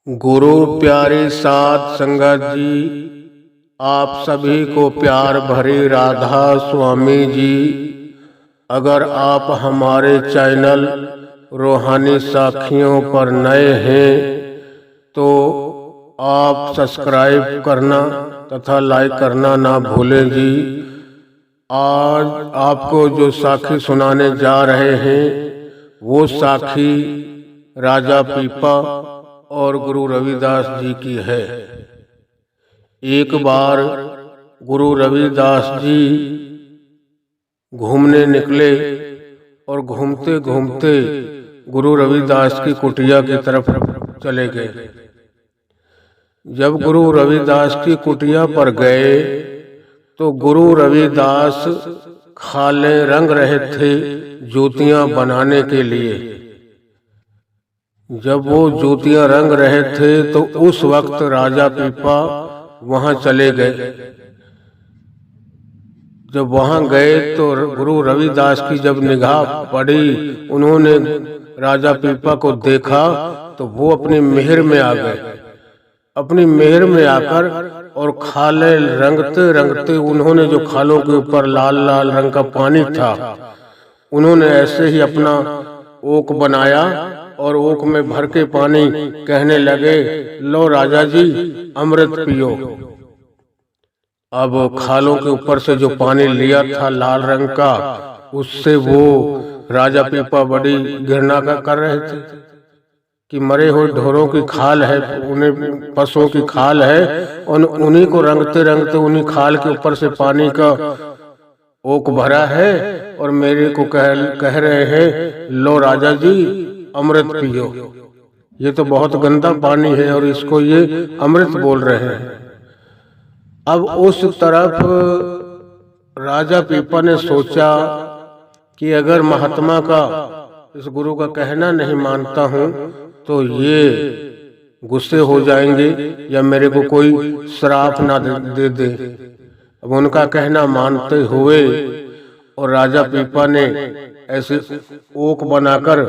गुरु प्यारी साध संगत जी, आप सभी को प्यार भरी राधा स्वामी जी। अगर आप हमारे चैनल रूहानी साखियों पर नए हैं तो आप सब्सक्राइब करना तथा लाइक करना ना भूलें जी। आज आपको जो साखी सुनाने जा रहे हैं वो साखी राजा पीपा और गुरु रविदास जी की है। एक बार गुरु रविदास जी घूमने निकले और घूमते घूमते गुरु रविदास की कुटिया की तरफ चले गए। जब गुरु रविदास की कुटिया पर गए तो गुरु रविदास खाले रंग रहे थे जूतियां बनाने के लिए। जब वो जूतियां रंग रहे थे तो उस वक्त राजा पीपा वहां चले गए। जब वहां गए तो गुरु रविदास की जब निगाह पड़ी, उन्होंने राजा पीपा को देखा तो वो अपनी मेहर में आ गए। अपनी मेहर में आकर और खाले रंगते रंगते उन्होंने जो खालों के ऊपर लाल लाल रंग का पानी था, उन्होंने ऐसे ही अपना ओक बनाया और ओक में भर के पानी कहने लगे, लो राजा जी अमृत पियो। अब खालों के ऊपर से जो पानी लिया था लाल रंग का, उससे वो राजा पीपा बड़ी घृणा कर रहे थे कि मरे हुए ढोरों की खाल है, उन्हें पशुओं की खाल है, और उन्हीं को रंगते रंगते उन्हीं खाल के ऊपर से पानी का ओक भरा है और मेरे को कह रहे हैं, लो राजा जी अमृत पियो। ये तो बहुत गंदा पानी है और इसको ये अमृत बोल रहे हैं। अब उस तरफ राजा पीपा ने सोचा कि अगर महात्मा का, इस गुरु का कहना नहीं मानता हूं तो ये गुस्से हो जाएंगे या मेरे को कोई श्राप ना दे दे। अब उनका कहना मानते हुए और राजा पीपा ने ऐसे ओक बनाकर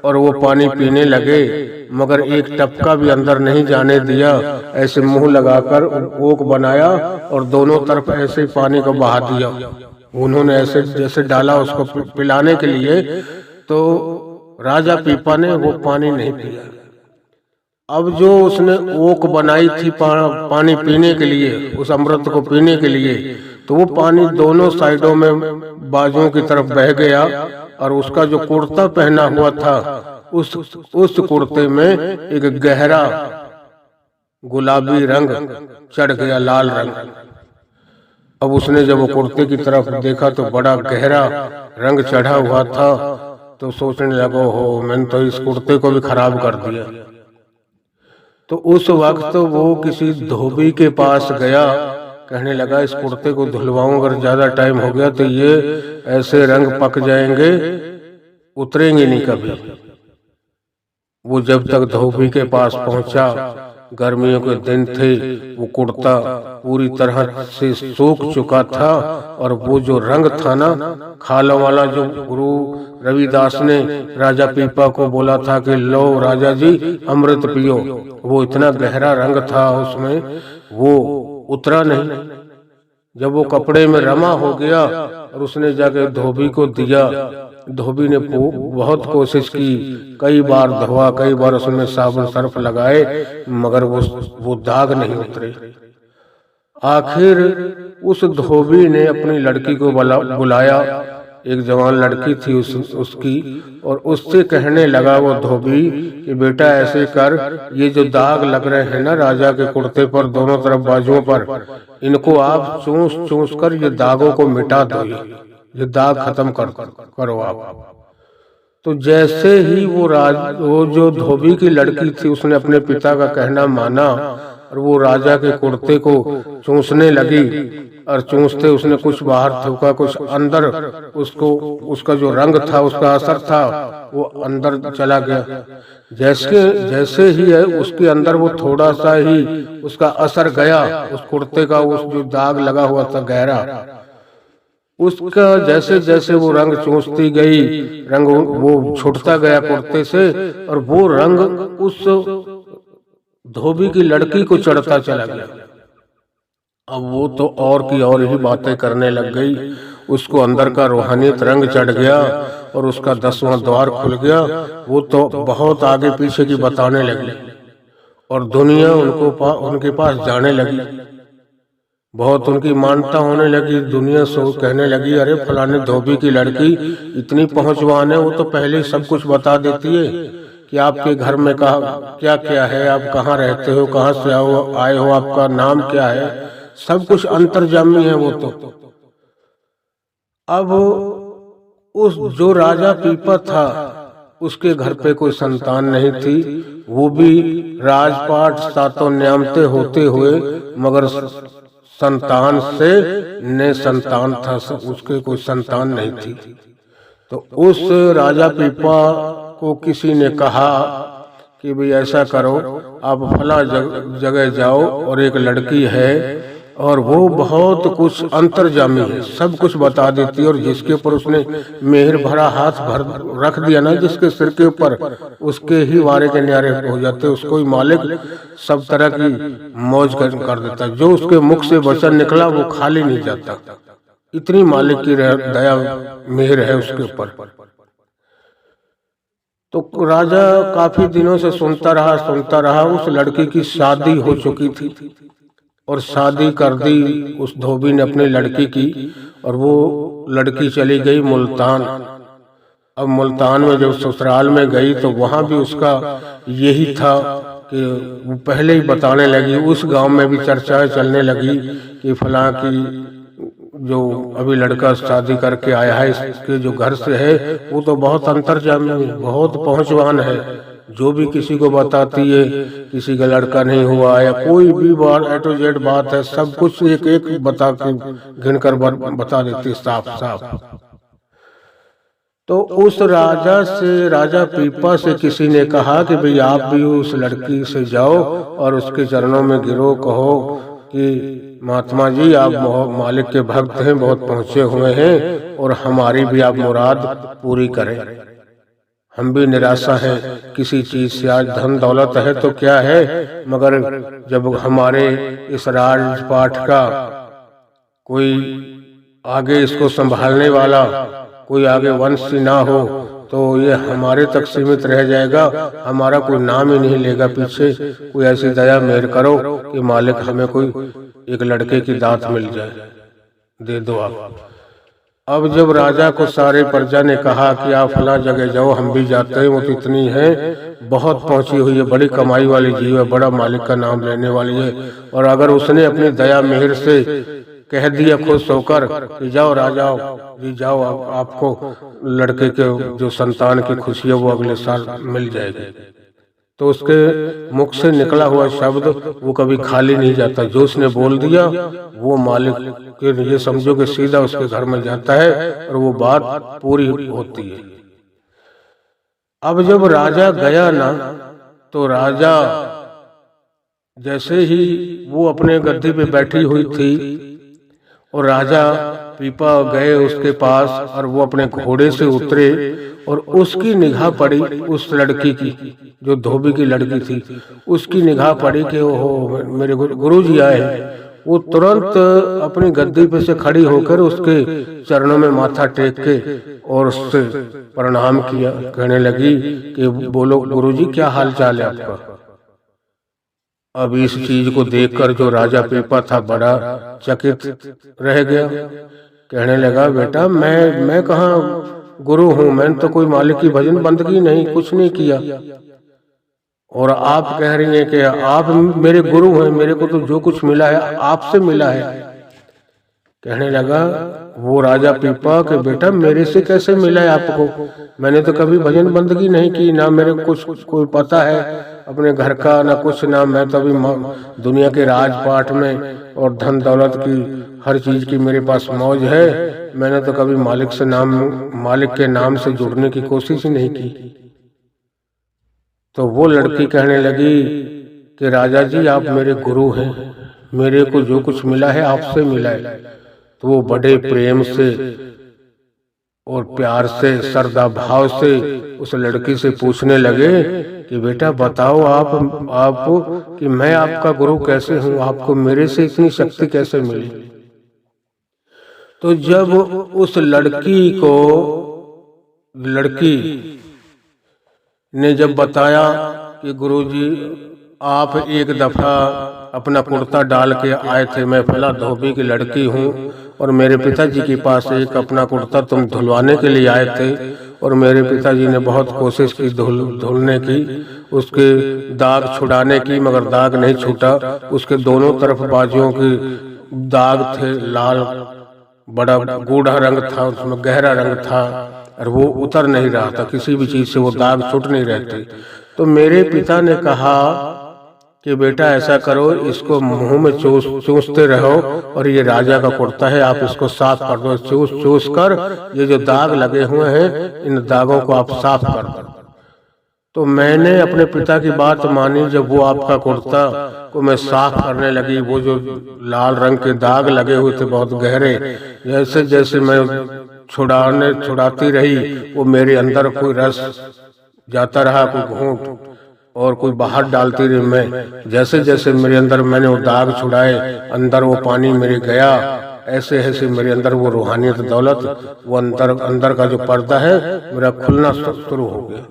और वो पानी पीने लगे, मगर एक टपका भी अंदर नहीं जाने दिया। ऐसे मुंह लगाकर ओक बनाया और दोनों तरफ ऐसे पानी को बहा दिया। उन्होंने ऐसे जैसे डाला उसको पिलाने के लिए, तो राजा पीपा ने वो पानी नहीं पिया। अब जो उसने ओक बनाई थी पानी पीने के लिए, उस अमृत को पीने के लिए, तो वो पानी दोनों साइडों में बाजुओं की तरफ बह गया और उसका जो कुर्ता पहना हुआ था उस कुर्ते में एक गहरा गुलाबी रंग चढ़ गया, लाल रंग। अब उसने जब वो कुर्ते की तरफ देखा तो बड़ा गहरा रंग चढ़ा हुआ था, तो सोचने लगा, हो मैंने तो इस कुर्ते को भी खराब कर दिया। तो उस वक्त वो किसी धोबी के पास गया, कहने लगा इस कुर्ते को धुलवाऊं, अगर ज्यादा टाइम हो गया तो ये ऐसे रंग पक जाएंगे, उतरेंगे नहीं कभी। वो जब तक धोबी के पास पहुंचा, गर्मियों के दिन थे, वो कुर्ता पूरी तरह से सूख चुका था और वो जो रंग था ना खालों वाला, जो गुरु रविदास ने राजा पीपा को बोला था कि लो राजा जी अमृत पियो, वो इतना गहरा रंग था उसमें, वो उतरा नहीं। जब वो कपड़े में रमा हो गया और उसने जाके धोबी को दिया, धोबी ने बहुत कोशिश की, कई बार धोआ, कई बार उसमें साबुन सर्फ लगाए, मगर वो दाग नहीं उतरे। आखिर उस धोबी ने अपनी लड़की को बुलाया, एक जवान लड़की थी उसकी, और उससे कहने लगा वो धोबी कि बेटा ऐसे कर, ये जो दाग लग रहे हैं ना राजा के कुर्ते पर दोनों तरफ बाजुओं पर, इनको आप चूस चूस कर ये दागों को मिटा दो, ये दाग खत्म करो आप। तो जैसे ही वो जो धोबी की लड़की थी उसने अपने पिता का कहना माना और वो राजा के कुर्ते को चूसने लगी, और चूसते उसने कुछ बाहर थूका, कुछ अंदर, उसको उसका जो रंग था, उसका असर था, वो अंदर चला गया। जैसे ही है उसके अंदर वो थोड़ा सा ही उसका असर गया, उस कुर्ते का उस जो दाग लगा हुआ था गहरा, उसका जैसे जैसे वो रंग चूसती गई, रंग वो छूटता गया कुर्ते से, और वो रंग उस धोबी की लड़की को चढ़ता चला गया। अब वो तो और की और ही बातें करने लग गई, उसको अंदर का रूहानियत रंग चढ़ गया और उसका 10वां द्वार खुल गया। वो तो बहुत आगे पीछे की बताने लगी और दुनिया उनके पास जाने लगी, बहुत उनकी मानता होने लगी। दुनिया सो कहने लगी, अरे फलाने धोबी की लड़की इतनी पहुंचवान है, वो तो पहले ही सब कुछ बता देती है कि आपके घर में क्या क्या है, आप कहाँ रहते हो, कहाँ से आए हो, आपका नाम क्या है, सब कुछ अंतर्जामी है वो तो। अब उस जो राजा पीपा था उसके घर पे कोई संतान नहीं थी, वो भी राजपाट सातों न्यामते होते हुए मगर संतान से ने संतान था, उसके कोई संतान नहीं थी। तो उस राजा पीपा को किसी ने कहा कि भाई ऐसा करो, आप फला जगह जाओ और एक लड़की है और वो बहुत कुछ अंतर्जामी है, सब कुछ बता देती है, और जिसके ऊपर उसने मेहर भरा हाथ रख दिया ना, जिसके सिर के ऊपर, उसके ही वारे के न्यारे हो जाते, उसको ही मालिक सब तरह की मौज कर देता। जो उसके मुख से वचन निकला वो खाली नहीं जाता, इतनी मालिक की दया मेहर है उसके ऊपर। तो राजा काफी दिनों से सुनता रहा। उस लड़की की शादी हो चुकी थी और शादी कर दी उस धोबी ने अपनी लड़की की, और वो लड़की चली गई मुल्तान। अब मुल्तान में जब ससुराल में गई तो वहां भी उसका यही था कि वो पहले ही बताने लगी, उस गांव में भी चर्चाएं चलने लगी कि फलां की जो अभी लड़का शादी करके आया है, इसके जो घर से है वो तो बहुत अंतर्जामी, बहुत पहुंचवान है, जो भी किसी को बताती है, किसी का लड़का नहीं हुआ या कोई भी बात A to Z बात है, सब कुछ एक एक बता के गिनकर बता देती साफ साफ। तो उस राजा पीपा से किसी ने कहा कि भाई आप भी उस लड़की से जाओ और उसके चरणों में गिरो, कहो कि महात्मा जी आप मालिक के भक्त हैं, बहुत पहुंचे हुए हैं, और हमारी भी आप मुराद पूरी करें। हम भी निराशा है किसी चीज से, आज धन दौलत है तो क्या है, मगर जब हमारे इस राजपाट का कोई आगे इसको संभालने वाला, कोई आगे वंश ना हो तो ये हमारे तक सीमित रह जाएगा, हमारा कोई नाम ही नहीं लेगा पीछे। कोई ऐसी दया मेहर करो कि मालिक हमें कोई एक लड़के की दात मिल जाए, दे दो आप। अब जब राजा को सारे प्रजा ने कहा कि आप फला जगह जाओ, हम भी जाते हैं, वो तो इतनी है, बहुत पहुंची हुई है, बड़ी कमाई वाली जीव है, बड़ा मालिक का नाम लेने वाली है, और अगर उसने अपनी दया मेहर से कह दिया खुश होकर कि जाओ राजा जी जाओ, आपको लड़के के जो संतान की खुशी है वो अगले साल मिल जाएगी, तो उसके मुख से निकला हुआ शब्द वो कभी खाली नहीं जाता। जो उसने बोल दिया वो मालिक के ये समझो कि सीधा उसके घर में जाता है और वो बात पूरी होती है। अब जब राजा गया ना, तो राजा जैसे ही वो अपने गद्दी पे बैठी हुई थी और राजा पीपा गए उसके पास, और वो अपने घोड़े से उतरे और उसकी निगाह पड़ी उस लड़की की, जो धोबी की लड़की थी, उसकी निगाह पड़ी कि ओहो मेरे गुरुजी आए हैं। वो तुरंत अपनी गद्दी पे से खड़ी होकर उसके चरणों में माथा टेक के और उससे प्रणाम किया, कहने लगी कि बोलो गुरुजी क्या हाल चाल है आपका। अब इस चीज को देखकर जो राजा पीपा था बड़ा चकित रह गया, कहने लगा बेटा मैं कहाँ गुरु हूँ, मैंने तो कोई मालिक की भजन बंदगी नहीं, कुछ नहीं किया, और आप कह रही हैं कि आप मेरे गुरु हैं, मेरे को तो जो कुछ मिला है आपसे मिला है। कहने लगा वो राजा पीपा कि बेटा मेरे से कैसे मिला है आपको, मैंने तो कभी भजन बंदगी नहीं की, ना मेरे कुछ कोई पता है अपने घर का, ना कुछ, ना मैं तो अभी दुनिया के राजपाट में और धन दौलत की हर चीज की मेरे पास मौज है, मैंने तो कभी मालिक के नाम से जुड़ने की कोशिश ही नहीं की। तो वो लड़की कहने लगी कि राजा जी आप मेरे गुरु हैं, मेरे को जो कुछ मिला है आपसे मिला है। तो वो बड़े प्रेम से और प्यार से श्रद्धा भाव से उस लड़की से पूछने लगे कि बेटा बताओ आप कि मैं आपका गुरु कैसे हूँ, आपको मेरे से इतनी शक्ति कैसे मिली। तो जब उस लड़की ने जब बताया कि गुरुजी आप एक दफा अपना कुर्ता डाल के आए थे, मैं फला धोबी की लड़की हूँ और मेरे पिताजी के पास एक अपना कुर्ता तुम धुलवाने के लिए आए थे और मेरे पिताजी ने बहुत कोशिश की धुलने की, उसके दाग छुड़ाने की, मगर दाग नहीं छूटा। उसके दोनों तरफ बाजुओं के दाग थे, लाल बड़ा गूढ़ा रंग था, उसमें गहरा रंग था और वो उतर नहीं रहा था, किसी भी चीज से वो दाग छूट नहीं रहते। तो मेरे पिता ने कहा कि बेटा ऐसा करो, इसको मुंह में चूसते रहो और ये राजा का कुर्ता है, आप इसको साफ कर दो, चूस कर ये जो दाग लगे हुए हैं इन दागों को आप साफ कर दो। तो मैंने अपने पिता की बात मानी। जब वो आपका कुर्ता को मैं साफ करने लगी, वो जो लाल रंग के दाग लगे हुए थे बहुत गहरे, जैसे जैसे मैं छुड़ाती रही वो मेरे अंदर कोई रस जाता रहा, कोई घूंट और कोई बाहर डालती रही। मैं जैसे जैसे मेरे अंदर मैंने वो दाग छुड़ाए, अंदर वो पानी मेरे गया, ऐसे ऐसे मेरे अंदर वो रूहानियत दौलत, वो अंदर का जो पर्दा है मेरा खुलना शुरू हो गया।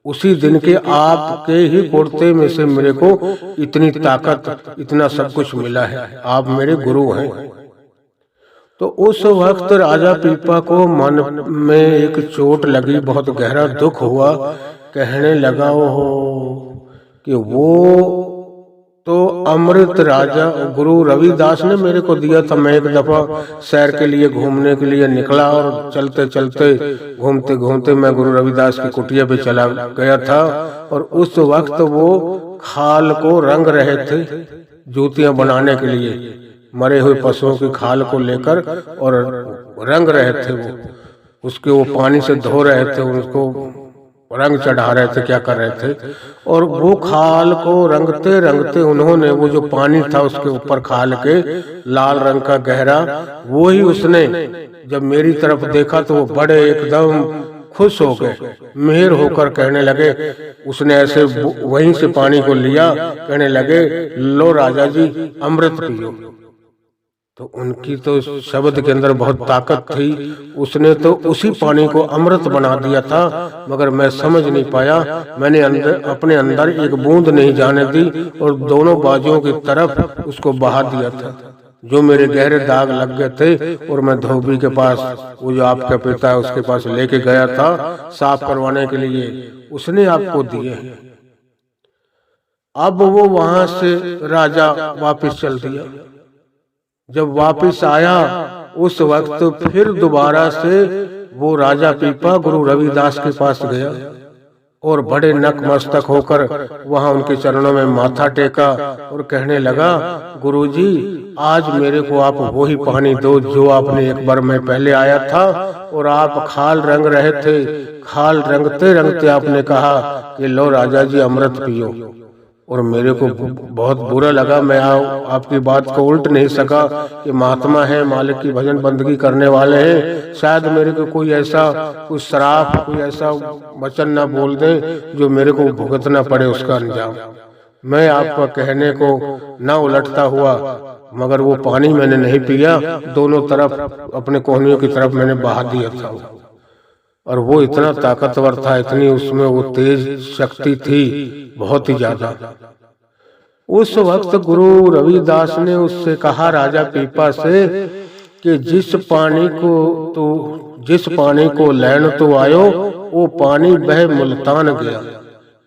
उसी दिन के आपके ही कुर्ते में से मेरे को इतनी ताकत, इतना सब कुछ मिला है, आप मेरे गुरु हैं। तो उस वक्त राजा पीपा को मन में एक चोट लगी, बहुत गहरा दुख हुआ। कहने लगा हो कि वो तो अमृत राजा गुरु रविदास ने मेरे को दिया था। मैं एक दफा सैर के लिए घूमने के लिए निकला और चलते चलते घूमते घूमते मैं गुरु रविदास की कुटिया पे चला गया था और उस वक्त वो खाल को रंग रहे थे जूतियां बनाने के लिए, मरे हुए पशुओं की खाल को लेकर और रंग रहे थे। वो उसके वो पानी से धो रहे थे, उसको रंग चढ़ा रहे थे, क्या कर रहे थे। और वो खाल को रंगते रंगते उन्होंने वो जो पानी था उसके ऊपर खाल के लाल रंग का गहरा, वो ही उसने जब मेरी तरफ देखा तो वो बड़े एकदम खुश हो गए, मेहर होकर कहने लगे। उसने ऐसे वहीं से पानी को लिया, कहने लगे लो राजा जी अमृत पियो। तो उनकी तो शब्द के अंदर बहुत ताकत थी, उसने तो उसी पानी को अमृत बना दिया था, मगर मैं समझ नहीं पाया। मैंने अपने अंदर एक बूंद नहीं जाने दी और दोनों बाजुओं की तरफ उसको बहा दिया था। जो मेरे गहरे दाग लग गए थे और मैं धोबी के पास, वो जो आपका पिता है उसके पास लेके गया था साफ करवाने के लिए, उसने आपको दिए। अब वो वहां से राजा वापस चल दिया। जब वापस आया उस वक्त फिर दोबारा से वो राजा पीपा गुरु रविदास के पास गया और बड़े नतमस्तक होकर वहां उनके चरणों में माथा टेका और कहने लगा, गुरुजी आज मेरे को आप वही पानी दो जो आपने एक बार मैं पहले आया था और आप खाल रंग रहे थे। खाल रंगते रंगते आपने कहा कि लो राजा जी अमृत पियो। और मेरे को बहुत बुरा लगा, मैं आपकी बात को उल्ट नहीं सका कि महात्मा है, मालिक की भजन बंदगी करने वाले हैं, शायद मेरे को कोई ऐसा कुछ श्राप, कोई ऐसा वचन ना बोल दे जो मेरे को भुगतना पड़े उसका अंजाम। मैं आपका कहने को ना उलटता हुआ, मगर वो पानी मैंने नहीं पिया, दोनों तरफ अपने कोहनियों की तरफ मैंने बहा दिया था। और वो इतना ताकतवर था, इतनी उसमें वो तेज शक्ति थी, बहुत ही ज्यादा। उस वक्त गुरु रविदास ने उससे कहा राजा पीपा से कि जिस पानी को लेन तो आयो वो पानी बह मुल्तान गया।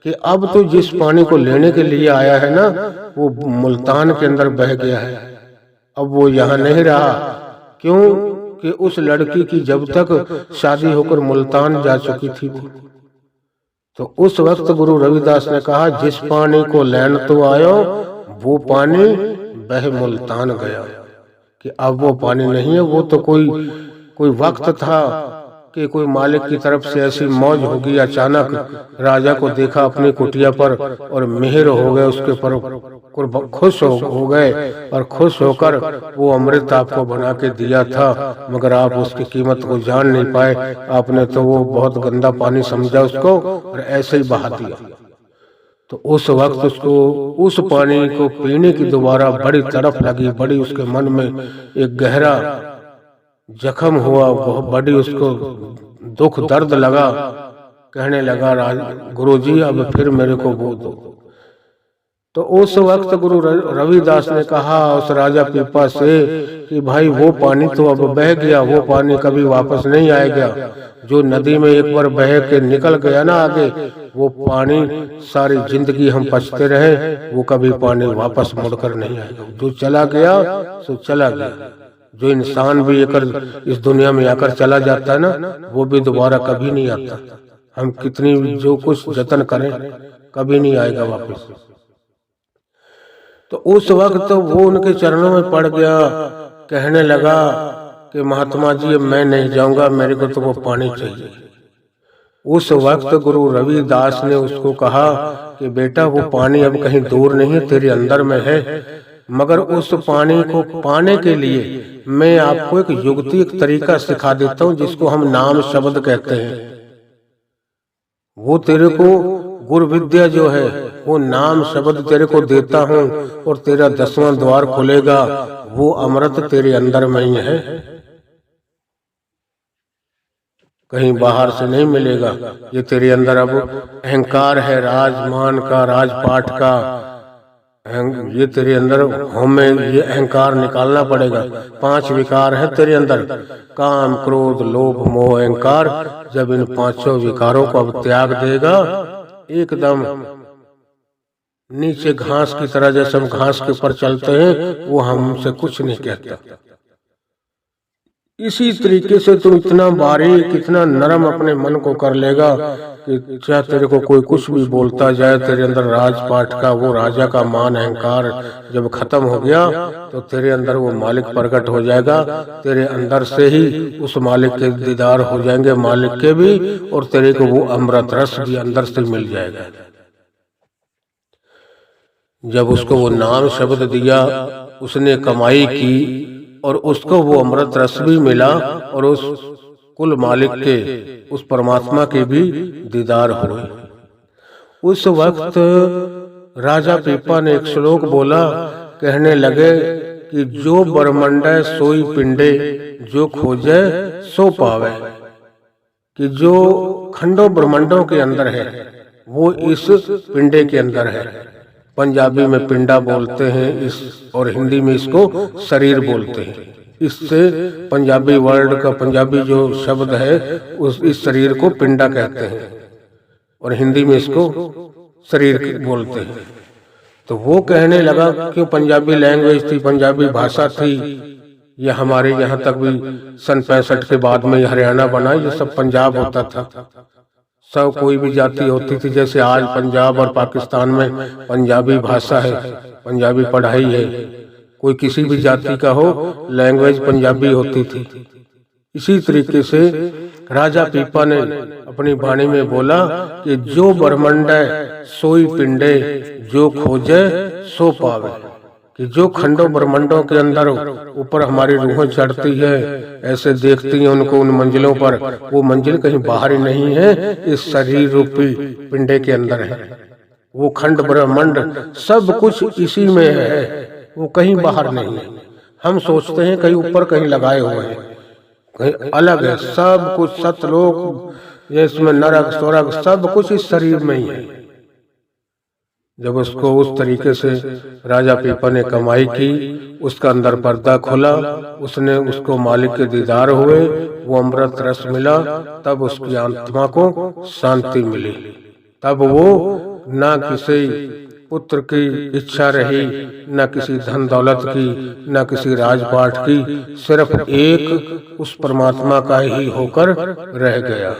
कि अब तो जिस पानी को लेने के लिए आया है ना वो मुल्तान के अंदर बह गया है, अब वो यहाँ नहीं रहा। क्यों कि उस लड़की की जब तक शादी होकर मुल्तान जा चुकी थी वो। तो उस वक्त गुरु रविदास ने कहा जिस पानी को लेन तो आयो वो पानी बह मुल्तान गया। कि अब वो पानी नहीं है, वो तो कोई वक्त था कि कोई मालिक की तरफ से ऐसी मौज होगी, अचानक राजा को देखा अपनी कुटिया पर और मेहर हो गए उसके पर, खुश हो गए और खुश होकर वो अमृत आपको बना के दिया था, मगर आप उसकी कीमत को जान नहीं पाए। आपने तो वो बहुत गंदा पानी समझा उसको और ऐसे ही बहा दिया। तो उस वक्त उसको उस पानी को पीने की दोबारा बड़ी तड़प लगी, बड़ी उसके मन में एक गहरा जख्म हुआ, बड़ी उसको दुख दर्द लगा। कहने लगा, गुरुजी अब फिर मेरे को वो दो। तो उस वक्त गुरु रविदास ने कहा उस राजा पीपा से कि भाई वो पानी तो अब बह गया, वो पानी कभी वापस नहीं आएगा। जो नदी में एक बार बह के निकल गया ना आगे, वो पानी सारी जिंदगी हम पछते रहे, वो कभी पानी वापस मुड़कर नहीं आएगा। जो चला गया सो चला गया। जो इंसान भी इस दुनिया में आकर चला जाता है ना, वो भी दोबारा कभी नहीं आता। हम कितनी जो कुछ जतन करें कभी नहीं आएगा वापस। तो उस वक्त तो वो उनके चरणों में पड़ गया, कहने लगा कि महात्मा जी अब मैं नहीं जाऊंगा, मेरे को तो वो पानी चाहिए। उस वक्त गुरु रविदास ने उसको कहा कि बेटा वो पानी अब कहीं दूर नहीं है, तेरे अंदर में है, मगर उस पानी को पाने के लिए मैं आपको एक युक्ति, एक तरीका सिखा देता हूँ जिसको हम नाम शब्द कहते हैं। वो तेरे को गुरु विद्या जो है वो नाम शब्द तेरे को देता हूँ और तेरा 10वां द्वार खुलेगा। वो अमृत तेरे अंदर में ही है, कहीं बाहर से नहीं मिलेगा। ये तेरे अंदर अब अहंकार है, राजमान का, राजपाट का, ये तेरे अंदर हमें ये अहंकार निकालना पड़ेगा। 5 विकार है तेरे अंदर, काम क्रोध लोभ मोह अहंकार। जब इन 5 विकारों को अब त्याग देगा, एकदम नीचे घास की तरह, जैसे हम घास के ऊपर चलते हैं, वो हमसे कुछ नहीं कहता। इसी तरीके से तुम इतना बारीक, इतना नरम अपने मन को कर लेगा कि चाहे तेरे को कोई कुछ भी बोलता जाए, तेरे अंदर राजपाट का वो राजा का मान अहंकार जब खत्म हो गया तो तेरे अंदर वो मालिक प्रकट हो जाएगा। तेरे अंदर से ही उस मालिक के दीदार हो जाएंगे, मालिक के भी, और तेरे को वो अमृत रस भी अंदर से मिल जाएगा। जब उसको वो नाम शब्द दिया, उसने कमाई की और उसको वो अमृत रस भी मिला और उस कुल मालिक के, उस परमात्मा के भी दीदार हुए। उस वक्त राजा पीपा ने एक श्लोक बोला, कहने लगे कि जो ब्रह्मंडे सोई पिंडे, जो खोजे सो पावे। कि जो खंडों ब्रह्मंडों के अंदर है वो इस पिंडे के अंदर है। पंजाबी में पिंडा बोलते हैं इस, और हिंदी में इसको शरीर बोलते हैं। इससे पंजाबी वर्ड का, पंजाबी जो शब्द है उस इस शरीर को पिंडा कहते हैं और हिंदी में इसको शरीर बोलते हैं। तो वो कहने लगा कि पंजाबी लैंग्वेज थी, पंजाबी भाषा थी, ये हमारे यहाँ तक भी सन 65 के बाद में हरियाणा बना, ये सब पंजाब होता था। सब कोई भी जाति होती थी, जैसे आज पंजाब और पाकिस्तान में पंजाबी भाषा है, पंजाबी पढ़ाई है। कोई किसी भी जाति का हो, लैंग्वेज पंजाबी होती थी। इसी तरीके से राजा पीपा ने अपनी वाणी में बोला कि जो ब्रह्मंडे सोई पिंडे, जो खोजे सो पावे। कि जो खंडों ब्रह्मंडों के अंदर ऊपर हमारी रूहें चढ़ती है, ऐसे देखती हैं उनको उन मंजिलों पर, वो मंजिल कहीं बाहर ही नहीं है, इस शरीर रूपी पिंडे के अंदर है। वो खंड ब्रह्मंड सब कुछ इसी में है, वो कहीं बाहर नहीं है। हम सोचते हैं कहीं ऊपर कहीं लगाए हुए हैं, कहीं अलग है। सब कुछ सतलोक, इसमें नरक स्वर्ग सब कुछ इस शरीर में ही है। जब उसको उस तरीके से राजा पीपा ने कमाई की, उसका अंदर पर्दा खुला, उसने उसको मालिक के दीदार हुए, वो अमृत रस मिला, तब उसकी आत्मा को शांति मिली। तब वो ना किसी पुत्र की इच्छा रही, न किसी धन दौलत की, न किसी राजपाट की, सिर्फ एक उस परमात्मा का ही होकर रह गया।